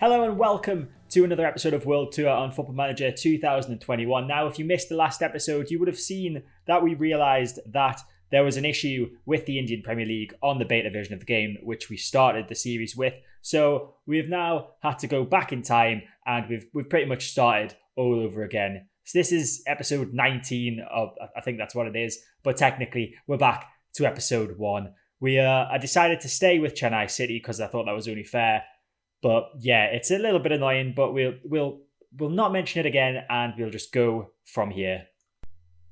Hello and welcome to another episode of World Tour on Football Manager 2021. Now, if you missed the last episode, you would have seen that we realised that there was an issue with the Indian Premier League on the beta version of the game, which we started the series with. So we have now had to go back in time and we've pretty much started all over again. So this is episode 19 of, I think that's what it is, but technically we're back to episode 1. I decided to stay with Chennai City because I thought that was only fair. But yeah, it's a little bit annoying, but we'll not mention it again and we'll just go from here.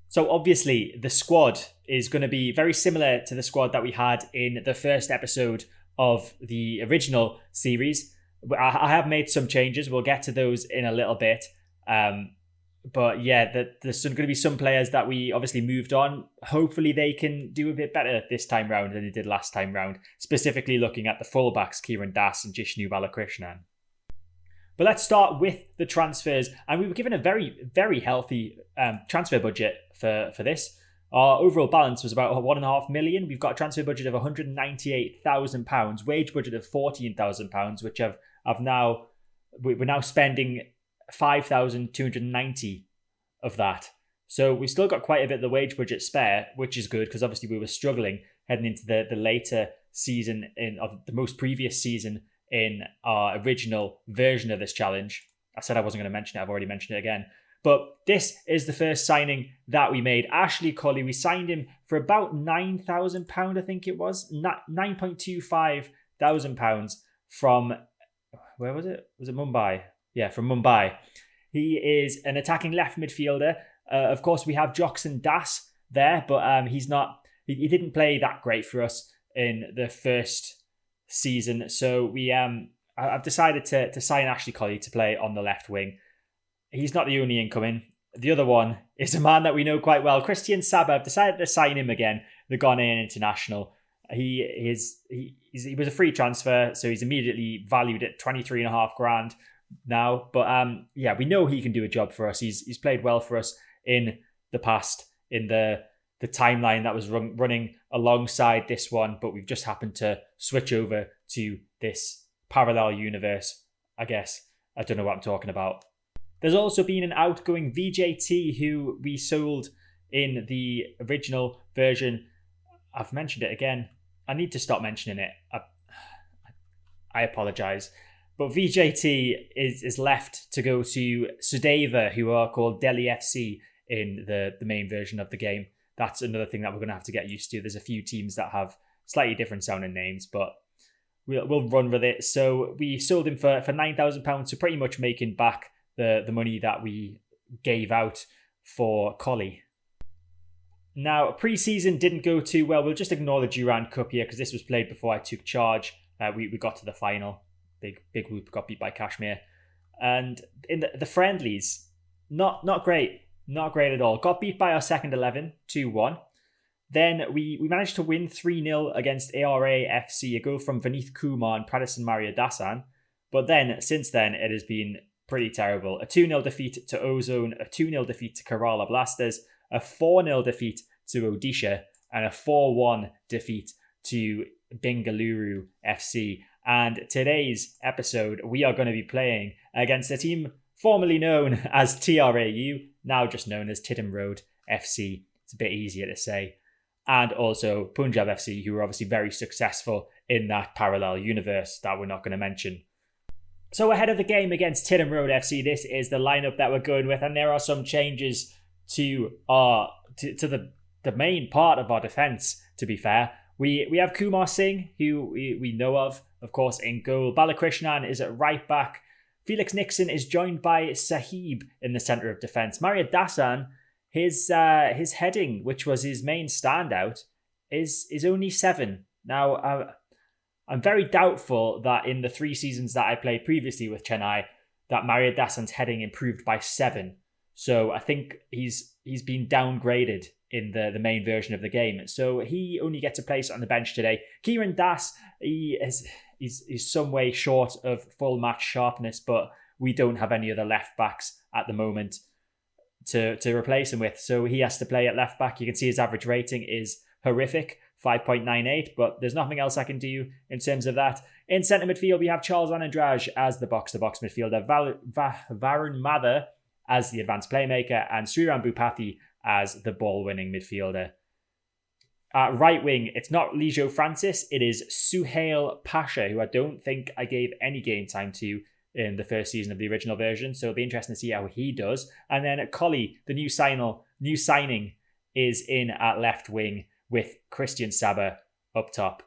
So obviously the squad is going to be very similar to the squad that we had in the first episode of the original series. I have made some changes. We'll get to those in a little bit. But yeah, there's going to be some players that we obviously moved on. Hopefully they can do a bit better this time round than they did last time round, specifically looking at the fullbacks, Kieran Das and Jishnu Balakrishnan. But let's start with the transfers. And we were given a very, very healthy transfer budget for this. Our overall balance was about £1.5 million. We've got a transfer budget of £198,000, wage budget of £14,000, which we're now spending 5,290 of that. So we've still got quite a bit of the wage budget spare, which is good because obviously we were struggling heading into the later season of the most previous season in our original version of this challenge. I said I wasn't going to mention it. I've already mentioned it again. But this is the first signing that we made. Ashley Colley, we signed him for about £9,000, I think it was. £9,250 from, where was it? Was it Mumbai? Yeah, from Mumbai. He is an attacking left midfielder. Of course, we have Joxon Das there, but he didn't play that great for us in the first season. So I've decided to sign Ashley Colley to play on the left wing. He's not the only incoming. The other one is a man that we know quite well, Christian Saba. I've decided to sign him again, the Ghanaian international. He was a free transfer, so he's immediately valued at 23.5 grand. Now, but we know he can do a job for us. He's played well for us in the past in the timeline that was running alongside this one, but we've just happened to switch over to this parallel universe, I guess. I don't know what I'm talking about. There's also been an outgoing VJT who we sold in the original version. I've mentioned it again. I need to stop mentioning it. I apologise. But VJT is left to go to Sudeva, who are called Delhi FC in the main version of the game. That's another thing that we're going to have to get used to. There's a few teams that have slightly different sounding names, but we'll run with it. So we sold him for £9,000, so pretty much making back the money that we gave out for Colley. Now, pre-season didn't go too well. We'll just ignore the Durand Cup here because this was played before I took charge. We got to the final. Big Whoop got beat by Kashmir. And in the friendlies, not great. Not great at all. Got beat by our second 11, 2-1. Then we managed to win 3-0 against ARA FC, a goal from Vineeth Kumar and Pradhan Maria Dasan. But then, since then, it has been pretty terrible. A 2-0 defeat to Ozone, a 2-0 defeat to Kerala Blasters, a 4-0 defeat to Odisha, and a 4-1 defeat to Bengaluru FC. And today's episode, we are going to be playing against a team formerly known as TRAU, now just known as Tiddim Road FC. It's a bit easier to say. And also Punjab FC, who were obviously very successful in that parallel universe that we're not going to mention. So ahead of the game against Tiddim Road FC, this is the lineup that we're going with, and there are some changes to the main part of our defence, to be fair. We have Kumar Singh, who we know of course, in goal. Balakrishnan is at right back. Felix Nixon is joined by Sahib in the centre of defence. Maria Dasan, his heading, which was his main standout, is only 7. Now, I'm very doubtful that in the 3 seasons that I played previously with Chennai, that Maria Dasan's heading improved by 7. So I think he's been downgraded in the main version of the game. So he only gets a place on the bench today. Kieran Das, he's some way short of full match sharpness, but we don't have any other left backs at the moment to replace him with. So he has to play at left back. You can see his average rating is horrific. 5.98, but there's nothing else I can do in terms of that. In centre midfield, we have Charles Anandraj as the box-to-box midfielder, Varun Mather as the advanced playmaker, and Sriram Bhupathi as the ball-winning midfielder. At right wing, it's not Lijo Francis, it is Suhail Pasha, who I don't think I gave any game time to in the first season of the original version, so it'll be interesting to see how he does. And then Collie, the new signing, is in at left wing with Christian Saba up top.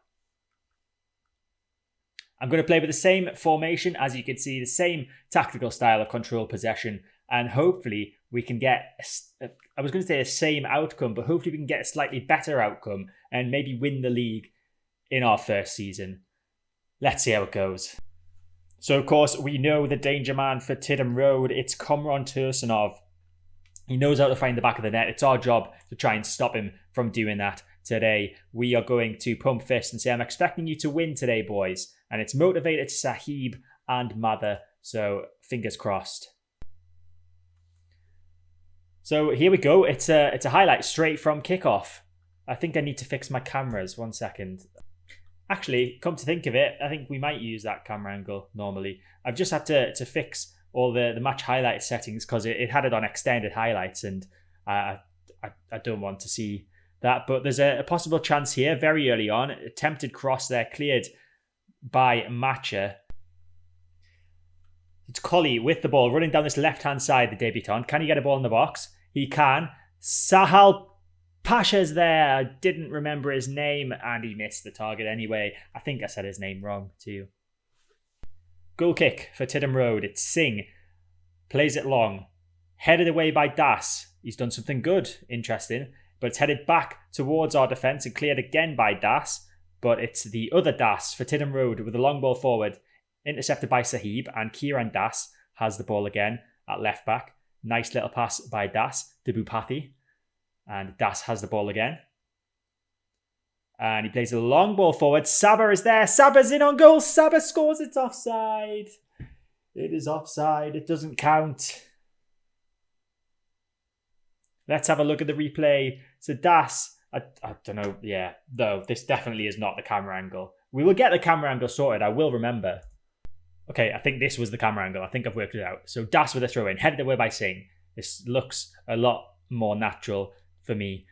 I'm going to play with the same formation, as you can see, the same tactical style of control possession, and hopefully we can get, I was going to say the same outcome, but hopefully we can get a slightly better outcome and maybe win the league in our first season. Let's see how it goes. So, of course, we know the danger man for Tiddim Road. It's Komron Tursunov. He knows how to find the back of the net. It's our job to try and stop him from doing that today. We are going to pump fist and say, I'm expecting you to win today, boys. And it's motivated Sahib and Mather. So, fingers crossed. So, here we go. It's a highlight straight from kickoff. I think I need to fix my cameras. 1 second. Actually, come to think of it, I think we might use that camera angle normally. I've just had to fix all the match highlight settings because it had it on extended highlights, and I don't want to see that. But there's a possible chance here very early on. Attempted cross there, cleared by Matcha. It's Collie with the ball, running down this left-hand side, the debutant. Can he get a ball in the box? He can. Sahal Pasha's there. I didn't remember his name, and he missed the target anyway. I think I said his name wrong too. Goal kick for Tiddim Road. It's Singh. Plays it long. Headed away by Das. He's done something good, interesting. But it's headed back towards our defence and cleared again by Das. But it's the other Das for Tiddim Road with a long ball forward. Intercepted by Sahib, and Kiran Das has the ball again at left back. Nice little pass by Das to Bhupathi. And Das has the ball again. And he plays a long ball forward. Saba is there. Saba's in on goal. Saba scores. It's offside. It is offside. It doesn't count. Let's have a look at the replay. So Das, I don't know. Yeah, no, this definitely is not the camera angle. We will get the camera angle sorted. I will remember. Okay, I think this was the camera angle. I think I've worked it out. So Das with a throw in. Headed away by Singh. This looks a lot more natural for me.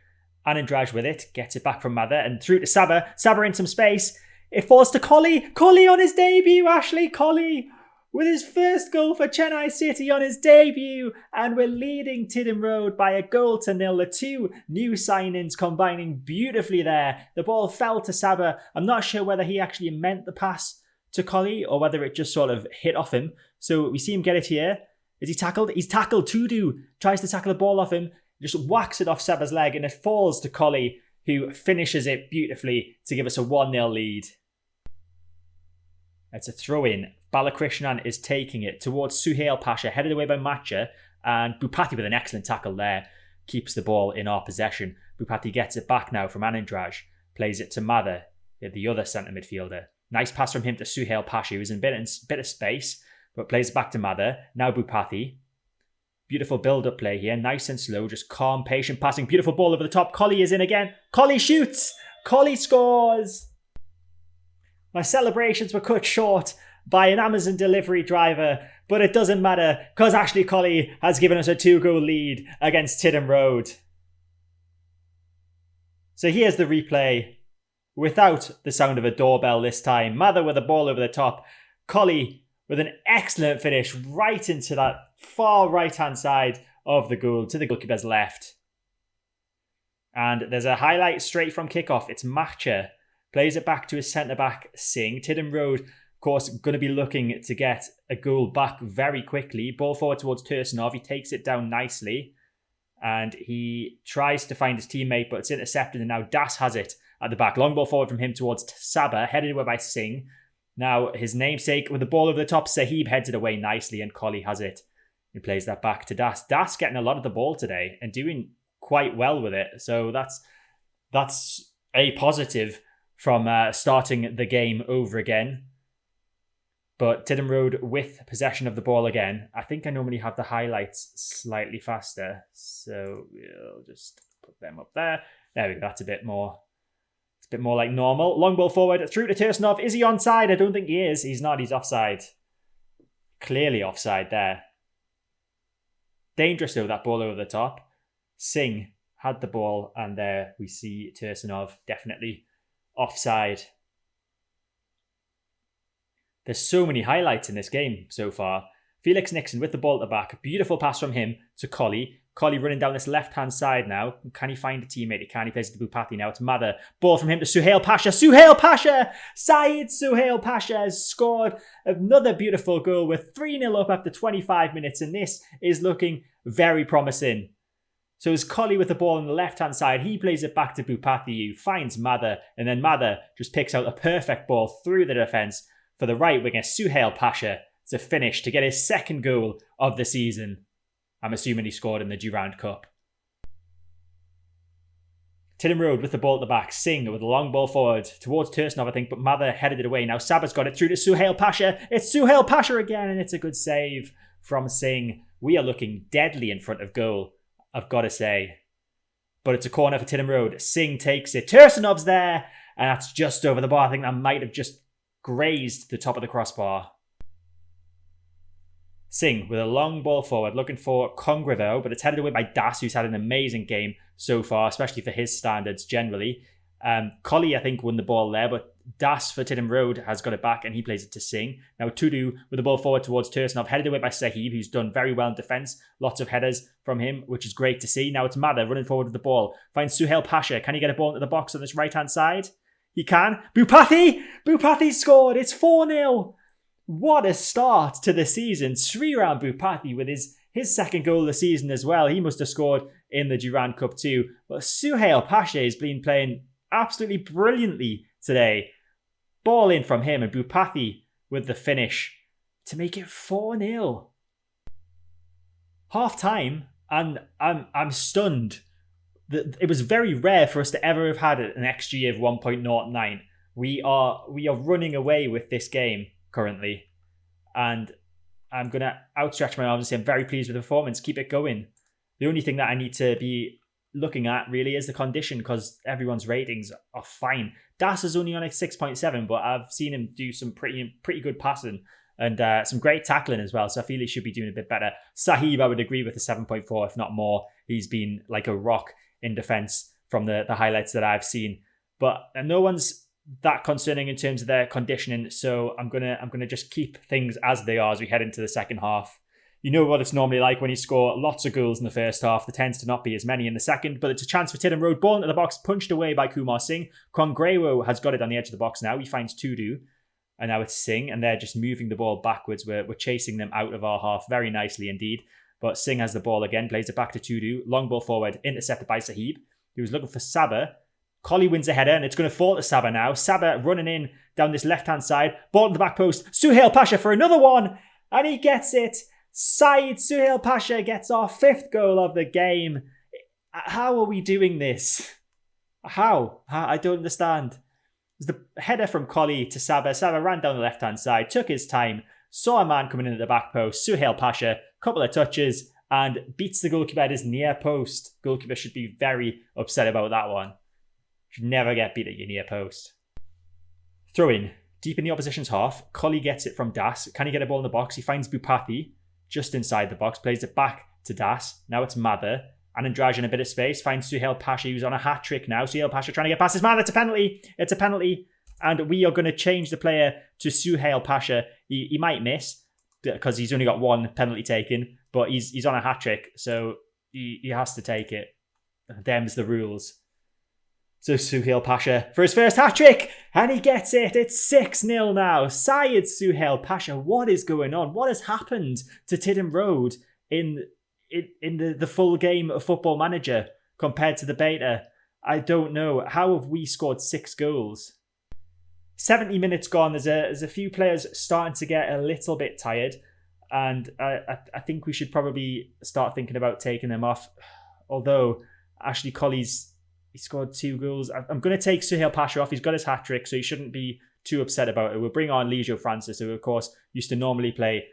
Anandraj with it, gets it back from Mather and through to Saba. Saba in some space. It falls to Collie. Collie on his debut. Ashley Collie with his first goal for Chennai City on his debut. And we're leading Tiddim Road by 1-0. The two new signings combining beautifully there. The ball fell to Saba. I'm not sure whether he actually meant the pass to Collie or whether it just sort of hit off him. So we see him get it here. Is he tackled? He's tackled. Tudu tries to tackle the ball off him. Just whacks it off Saba's leg and it falls to Collie, who finishes it beautifully to give us a 1-0 lead. It's a throw-in. Balakrishnan is taking it towards Suhail Pasha, headed away by Matcha, and Bhupathi with an excellent tackle there keeps the ball in our possession. Bhupathi gets it back now from Anandraj, plays it to Mather, the other centre midfielder. Nice pass from him to Suhail Pasha, who's in a bit of space, but plays it back to Mather. Now Bhupathi. Beautiful build-up play here. Nice and slow. Just calm, patient passing. Beautiful ball over the top. Collie is in again. Collie shoots. Collie scores. My celebrations were cut short by an Amazon delivery driver, but it doesn't matter because Ashley Collie has given us a 2-goal lead against Tiddim Road. So here's the replay without the sound of a doorbell this time. Mather with the ball over the top. Collie with an excellent finish right into that far right-hand side of the goal to the goalkeeper's left. And there's a highlight straight from kickoff. It's Matcha. Plays it back to his centre-back, Singh. Tiddim Road, of course, going to be looking to get a goal back very quickly. Ball forward towards Tursunov. He takes it down nicely. And he tries to find his teammate, but it's intercepted. And now Das has it at the back. Long ball forward from him towards Saba, headed away by Singh. Now, his namesake with the ball over the top, Sahib heads it away nicely and Collie has it. He plays that back to Das. Das getting a lot of the ball today and doing quite well with it. So that's a positive from starting the game over again. But Tiddim Road with possession of the ball again. I think I normally have the highlights slightly faster. So we'll just put them up there. There we go. That's a bit more. a bit more like normal. Long ball forward, through to Tursunov. Is he onside? I don't think he is. He's not. He's offside. Clearly offside there. Dangerous though, that ball over the top. Singh had the ball, and there we see Tursunov definitely offside. There's so many highlights in this game so far. Felix Nixon with the ball at the back. Beautiful pass from him to Collie. Collie running down this left-hand side now. Can he find a teammate? He can. He plays it to Bupati now. It's Mather. Ball from him to Suhail Pasha. Suhail Pasha! Syed Suhail Pasha has scored another beautiful goal. We're 3-0 up after 25 minutes, and this is looking very promising. So it's Collie with the ball on the left-hand side. He plays it back to Bupati, who finds Mather, and then Mather just picks out a perfect ball through the defence for the right winger, Suhail Pasha, to finish to get his second goal of the season. I'm assuming he scored in the Durand Cup. Tiddim Road with the ball at the back. Singh with a long ball forward towards Tursunov, I think, but Mather headed it away. Now Saba's got it through to Suhail Pasha. It's Suhail Pasha again, and it's a good save from Singh. We are looking deadly in front of goal, I've got to say. But it's a corner for Tiddim Road. Singh takes it. Tursunov's there, and that's just over the bar. I think that might have just grazed the top of the crossbar. Singh with a long ball forward, looking for Congrevo, but it's headed away by Das, who's had an amazing game so far, especially for his standards generally. Collie, I think, won the ball there, but Das for Tiddim Road has got it back, and he plays it to Singh. Now Tudu with the ball forward towards Tursunov, headed away by Sahib, who's done very well in defence. Lots of headers from him, which is great to see. Now it's Mather running forward with the ball. Finds Suhail Pasha. Can he get a ball into the box on this right-hand side? He can. Bupati! Bupati scored! It's 4-0! What a start to the season. Sriram Bupati with his second goal of the season as well. He must have scored in the Durand Cup too. But Suhail Pasha has been playing absolutely brilliantly today. Ball in from him, and Bupati with the finish to make it 4-0. Half time, and I'm stunned. It was very rare for us to ever have had an XG of 1.09. We are running away with this game currently, and I'm going to outstretch my arms and say I'm very pleased with the performance. Keep it going. The only thing that I need to be looking at really is the condition, because everyone's ratings are fine. Das is only on a 6.7, but I've seen him do some pretty good passing and some great tackling as well, so I feel he should be doing a bit better. Sahib, I would agree with the 7.4, if not more. He's been like a rock in defence from the highlights that I've seen, but no one's that concerning in terms of their conditioning, so I'm gonna just keep things as they are as we head into the second half. You know what it's normally like when you score lots of goals in the first half. There tends to not be as many in the second, but it's a chance for Tiddim Road. Ball into the box, punched away by Kumar Singh. Congrevo has got it on the edge of the box now. He finds Tudu, and now it's Singh, and they're just moving the ball backwards. We're chasing them out of our half very nicely indeed. But Singh has the ball again, plays it back to Tudu. Long ball forward, intercepted by Sahib. He was looking for Saba. Collie wins the header, and it's going to fall to Saba now. Saba running in down this left-hand side. Ball to the back post. Suhail Pasha for another one, and he gets it. Syed Suhail Pasha gets our 5th goal of the game. How are we doing this? How? I don't understand. It was the header from Collie to Saba. Saba ran down the left-hand side, took his time, saw a man coming in at the back post. Suhail Pasha, couple of touches, and beats the goalkeeper at his near post. Goalkeeper should be very upset about that one. Should never get beat at your near post. Throw in. Deep in the opposition's half. Collie gets it from Das. Can he get a ball in the box? He finds Bupati just inside the box. Plays it back to Das. Now it's Mather. Anandraj in a bit of space. Finds Suhail Pasha, who's on a hat-trick now. Suhail Pasha trying to get past his man. It's a penalty. It's a penalty. And we are going to change the player to Suhail Pasha. He might miss because he's only got one penalty taken. But he's on a hat-trick. So he has to take it. Them's the rules. So Suhail Pasha for his first hat-trick, and he gets it. It's 6-0 now. Syed Suhail Pasha. What is going on? What has happened to Tiddim Road in the full game of Football Manager compared to the beta? I don't know. How have we scored 6 goals? 70 minutes gone. There's a few players starting to get a little bit tired, and I think we should probably start thinking about taking them off. Although Ashley Colley's he scored 2 goals. I'm going to take Suhail Pasha off. He's got his hat-trick, so he shouldn't be too upset about it. We'll bring on Lijo Francis, who, of course, used to normally play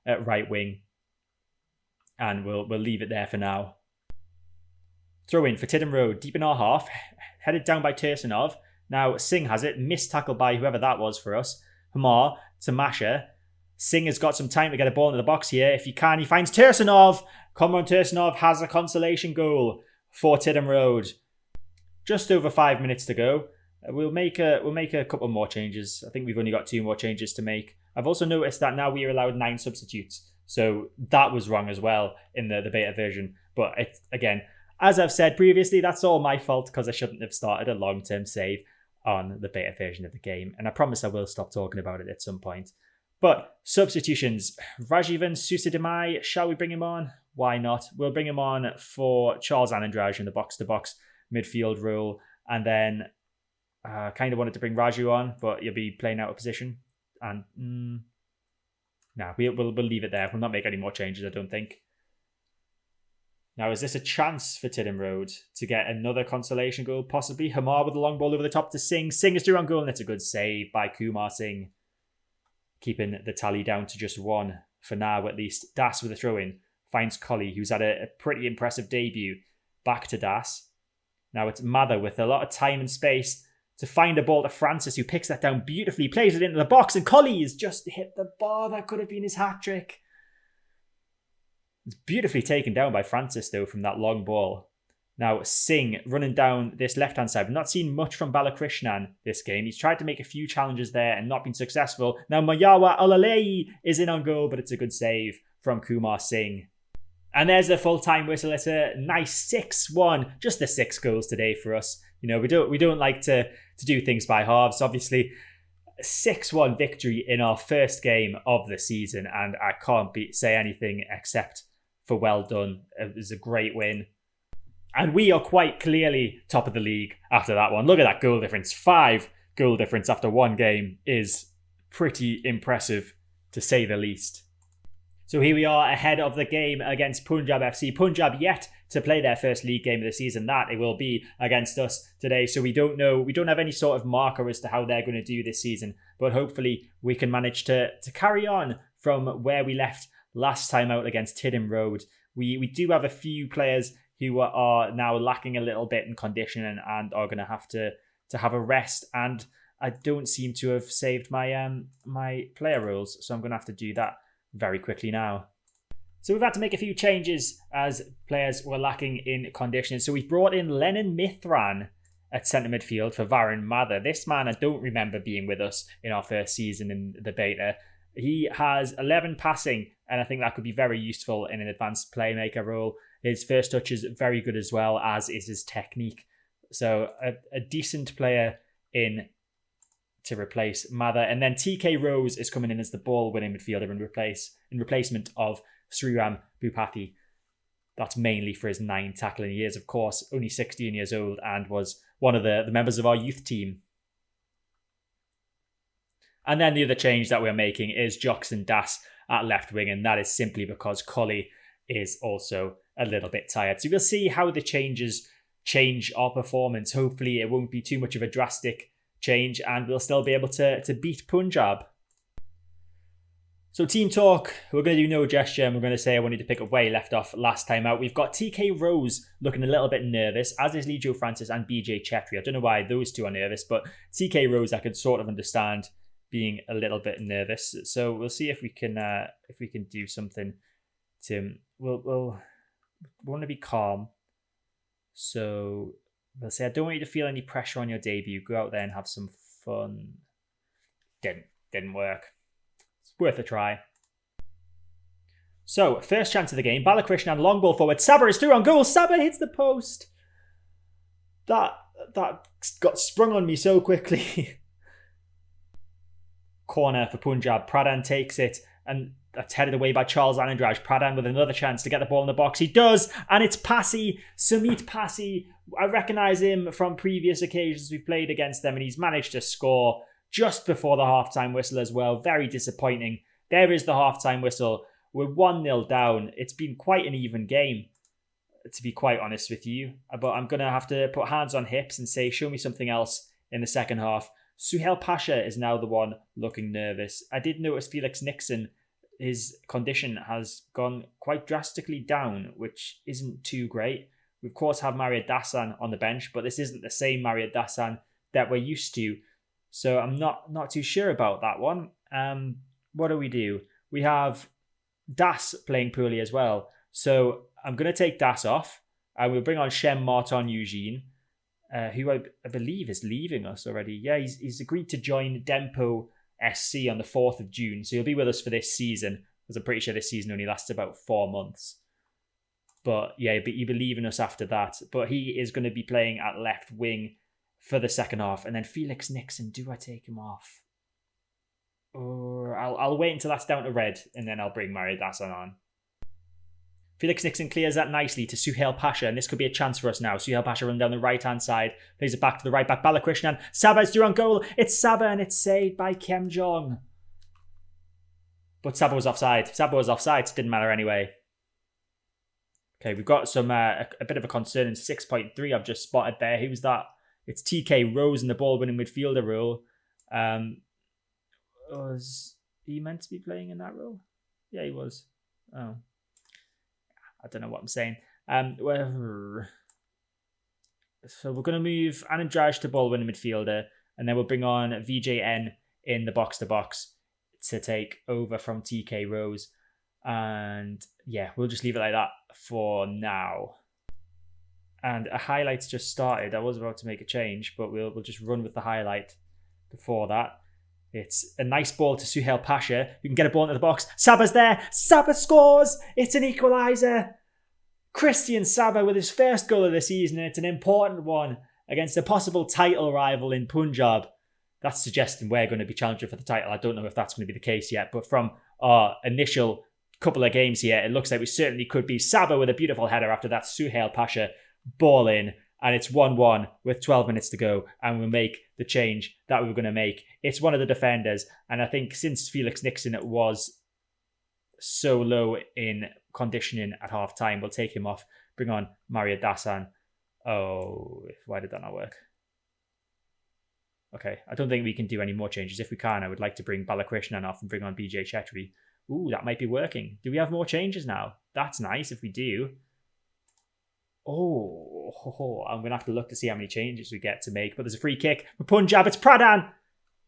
at right wing. And we'll leave it there for now. Throw in for Tiddim Road, deep in our half. Headed down by Tursunov. Now, Singh has it. Missed tackle by whoever that was for us. Hamar to Masha. Singh has got some time to get a ball into the box here. If he can, he finds Tursunov. Comron Tursunov has a consolation goal for Tiddim Road. Just over 5 minutes to go. We'll make a couple more changes. I think we've only got 2 more changes to make. I've also noticed that now we are allowed 9 substitutes. So that was wrong as well in the beta version. But again, as I've said previously, that's all my fault because I shouldn't have started a long-term save on the beta version of the game. And I promise I will stop talking about it at some point. But substitutions. Rajivan Susidamai, shall we bring him on? Why not? We'll bring him on for Charles Anandraj in the box-to-box midfield role. And then kind of wanted to bring Raju on, but you'll be playing out of position. And we'll leave it there. We'll not make any more changes, I don't think. Now, is this a chance for Tiddim Road to get another consolation goal? Possibly. Hamar with the long ball over the top to Singh. Singh is through on goal, and it's a good save by Kumar Singh. Keeping the tally down to just 1 for now, at least. Das with a throw-in. Finds Colley, who's had a pretty impressive debut. Back to Das. Now it's Mather with a lot of time and space to find a ball to Francis, who picks that down beautifully, plays it into the box, and Colley has just hit the bar. That could have been his hat-trick. It's beautifully taken down by Francis, though, from that long ball. Now, Singh running down this left-hand side. We've not seen much from Balakrishnan this game. He's tried to make a few challenges there and not been successful. Now, Mayawa Olalei is in on goal, but it's a good save from Kumar Singh. And there's the full-time whistle. It's a nice 6-1. Just the 6 goals today for us. You know, we don't like to do things by halves. Obviously, 6-1 victory in our first game of the season, and I can't say anything except for well done. It was a great win. And we are quite clearly top of the league after that one. Look at that goal difference. 5 goal difference after 1 game is pretty impressive, to say the least. So here we are ahead of the game against Punjab FC. Punjab yet to play their first league game of the season. That it will be against us today. So we don't know. We don't have any sort of marker as to how they're going to do this season. But hopefully we can manage to carry on from where we left last time out against Tiddim Road. We do have a few players who are now lacking a little bit in condition and are going to have a rest. And I don't seem to have saved my my player rules, so I'm going to have to do that very quickly now. So we've had to make a few changes as players were lacking in condition. So we've brought in Lennon Mithran at centre midfield for Varun Mather. This man I don't remember being with us in our first season in the beta. He has 11 passing, and I think that could be very useful in an advanced playmaker role. His first touch is very good as well, as is his technique. So a decent player in to replace Mather. And then TK Rose is coming in as the ball-winning midfielder in replacement of Sriram Bhupathi. That's mainly for his 9 tackling. He is, of course, only 16 years old and was one of the members of our youth team. And then the other change that we're making is Jackson Das at left wing, and that is simply because Colley is also a little bit tired. So we'll see how the changes change our performance. Hopefully it won't be too much of a drastic change and we'll still be able to beat Punjab. So team talk, we're going to do no gesture and we're going to say I wanted to pick up where he left off last time out. We've got TK Rose looking a little bit nervous, as is Lijo Francis and BJ Chetri. I don't know why those two are nervous, but TK Rose I could sort of understand being a little bit nervous. So we'll see if we can do something to we'll want to be calm. So we'll say I don't want you to feel any pressure on your debut. Go out there and have some fun. Didn't work. It's worth a try. So first chance of the game. Balakrishnan long ball forward. Sabar is through on goal. Sabar hits the post. That got sprung on me so quickly. Corner for Punjab. Pradhan takes it and that's headed away by Charles Anandraj. Pradhan with another chance to get the ball in the box. He does, and it's Passy, Sumit Passy. I recognise him from previous occasions we've played against them, and he's managed to score just before the half-time whistle as well. Very disappointing. There is the half-time whistle. We're 1-0 down. It's been quite an even game, to be quite honest with you. But I'm going to have to put hands on hips and say, show me something else in the second half. Suhail Pasha is now the one looking nervous. I did notice Felix Nixon, his condition has gone quite drastically down, which isn't too great. We, of course, have Mario Dasan on the bench, but this isn't the same Mario Dasan that we're used to. So I'm not too sure about that one. What do? We have Das playing poorly as well. So I'm going to take Das off. I will bring on Shem Martin Eugene, who I believe is leaving us already. Yeah, he's agreed to join Dempo SC on the 4th of June. So he'll be with us for this season, because I'm pretty sure this season only lasts about 4 months. But yeah, he'll be leaving us after that. But he is going to be playing at left wing for the second half. And then Felix Nixon, do I take him off? Or I'll wait until that's down to red, and then I'll bring Mario Dassan on. Felix Nixon clears that nicely to Suhail Pasha, and this could be a chance for us now. Suhail Pasha running down the right-hand side, plays it back to the right back, Balakrishnan. Saba is through on goal. It's Saba, and it's saved by Kem Jong. But Saba was offside. So it didn't matter anyway. Okay, we've got some a bit of a concern in 6.3 I've just spotted there. Who was that? It's TK Rose in the ball-winning midfielder role. Was he meant to be playing in that role? Yeah, he was. Oh. I don't know what I'm saying. So we're going to move Anandraj to ball-winning midfielder, and then we'll bring on VJN in the box-to-box to take over from TK Rose. And yeah, we'll just leave it like that for now. And a highlight's just started. I was about to make a change, but we'll just run with the highlight before that. It's a nice ball to Suhail Pasha. You can get a ball into the box. Saba's there. Saba scores. It's an equaliser. Christian Saba with his first goal of the season. It's an important one against a possible title rival in Punjab. That's suggesting we're going to be challenging for the title. I don't know if that's going to be the case yet, but from our initial couple of games here, it looks like we certainly could be. Saba with a beautiful header after that. Suhail Pasha ball in. And it's 1-1 with 12 minutes to go. And we'll make the change that we were going to make. It's one of the defenders. And I think since Felix Nixon was so low in conditioning at half time, we'll take him off. Bring on Mario Dassan. Oh, why did that not work? Okay, I don't think we can do any more changes. If we can, I would like to bring Balakrishnan off and bring on BJ Chetri. Ooh, that might be working. Do we have more changes now? That's nice if we do. Oh, I'm going to have to look to see how many changes we get to make. But there's a free kick for Punjab. It's Pradhan.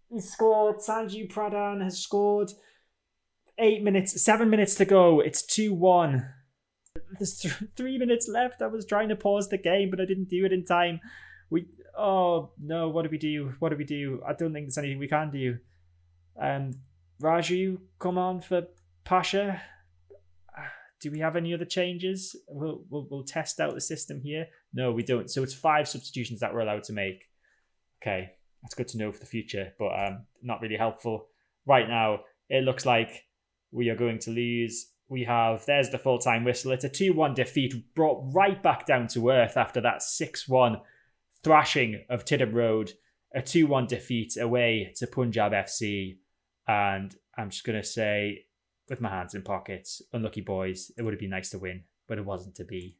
He scored. Sanju Pradhan has scored. 7 minutes to go. It's 2-1. There's 3 minutes left. I was trying to pause the game, but I didn't do it in time. Oh, no. What do we do? I don't think there's anything we can do. Raju, come on for Pasha. Do we have any other changes? We'll test out the system here. No, we don't. So it's 5 substitutions that we're allowed to make. Okay, that's good to know for the future, but not really helpful. Right now, it looks like we are going to lose. There's the full-time whistle. It's a 2-1 defeat, brought right back down to earth after that 6-1 thrashing of Tiddim Road. A 2-1 defeat away to Punjab FC. And I'm just going to say, with my hands in pockets, unlucky boys. It would have been nice to win, but it wasn't to be.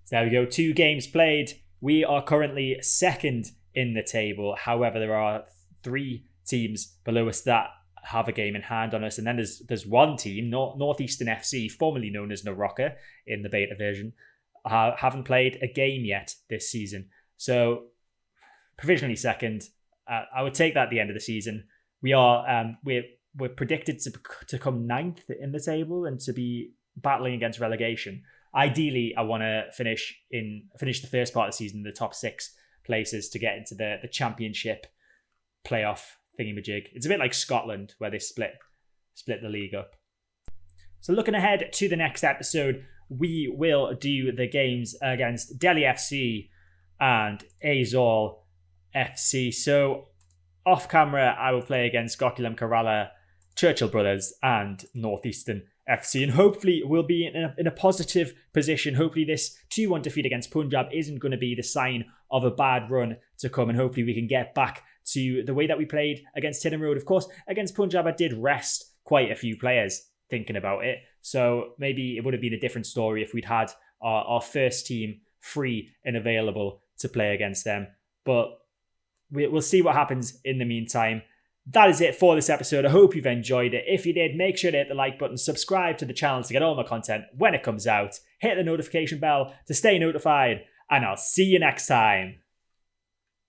So there we go. 2 games played. We are currently second in the table. However, there are 3 teams below us that have a game in hand on us. And then there's one team, Northeastern FC, formerly known as Narocca in the beta version, haven't played a game yet this season. So provisionally second. I would take that at the end of the season. We're predicted to come 9th in the table and to be battling against relegation. Ideally, I want to finish the first part of the season in the top 6 places to get into the championship playoff thingamajig. It's a bit like Scotland where they split the league up. So looking ahead to the next episode, we will do the games against Delhi FC and Aizawl FC. So off camera, I will play against Gokulam Kerala, Churchill Brothers and Northeastern FC, and hopefully we'll be in a positive position. Hopefully this 2-1 defeat against Punjab isn't going to be the sign of a bad run to come, and hopefully we can get back to the way that we played against Tiddim Road. Of course, against Punjab I did rest quite a few players thinking about it, so maybe it would have been a different story if we'd had our first team free and available to play against them, but we'll see what happens in the meantime. That is it for this episode. I hope you've enjoyed it. If you did, make sure to hit the like button, subscribe to the channel to get all my content when it comes out, hit the notification bell to stay notified, and I'll see you next time.